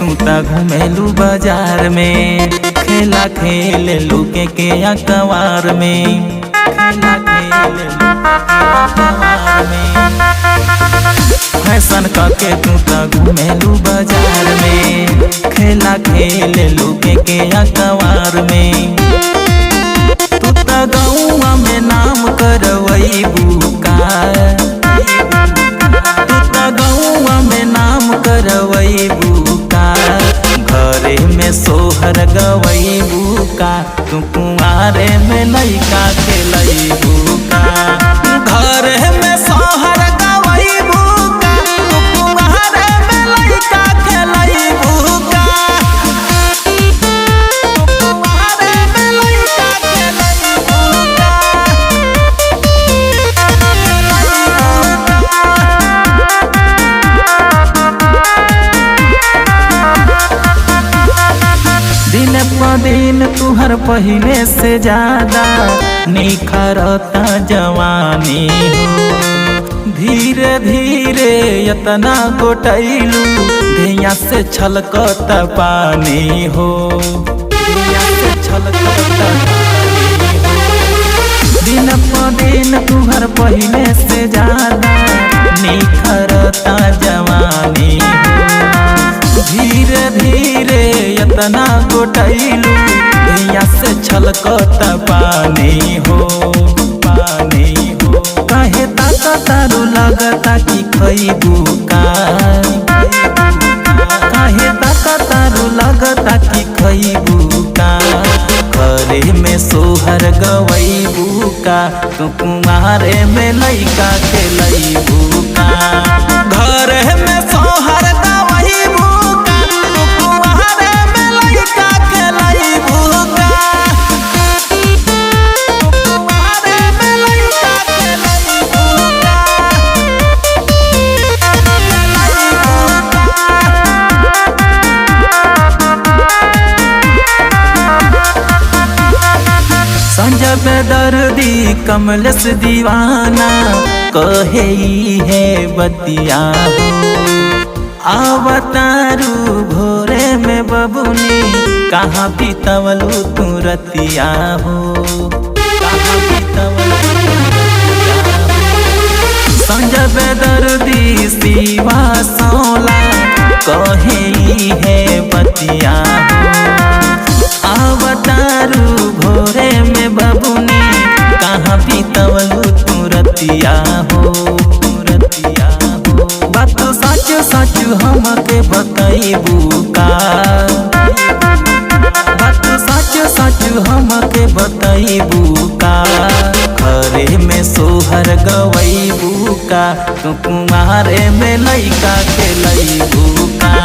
तू ता घूमेलू बाजार में, खेला खेल लू के अखबार में, खेला खेल लू अखबार में। फैशन करके तू ता घूमेलू बाजार में, खेला खेल लू के अखबार में। तू ता गौआ में नाम करवैबू का, तू ता गौआ में नाम करवैबू का, घरे में सोहर गवैबू का, तू कुंवारे में लइका खेलैबू का। घरे में सोहर गवैबू का, तू कुंवारे में लइका खेलैबू का, तू कुंवारे में लइका खेलैबू का। दिन प दिन तुहर पहिले से ज्यादा निखरता जवानी हो। धीरे धीरे इतना गोटैलू धिया से छलकता पानी हो, धिया से छलकता पानी हो। दिन प दिन तुहर पहिले से ज्यादा निखरता जवानी हो। धीरे धीरे इतना गोटैलू धिया से छलकता पानी हो, पानी हो। काहे ताका तारू लगता कि खैबू का, काहे ताका तारू लगता कि खैबू का, घरे में सोहर गवैबू का, तू कुंवारे में लइका खेलैबू का। घरे में सोहर गवैबू का, तू कुंवारे में लइका खेलैबू का, तू कुंवारे में लइका खेलैबू का। संजय बेदर्दी कमलेश दीवाना कहे है बतिया हो। आवतारू भोरे में बबुनी कहाँ बीतवलू तू रतिया हो, कहाँ बीतवलू तू रतिया हो। संजय बेदर्दी शिवा सौला कहे है बतिया हो। आवतारू भोरे में बबुनी कहाँ बीतवलू तू रतिया हो, रतिया हो। बात सच सच हमके बतैबू का, बात सच सच हमके बतैबू का, घरे में सोहर गवैबू का, तू कुंवारे में लइका खेलैबू का।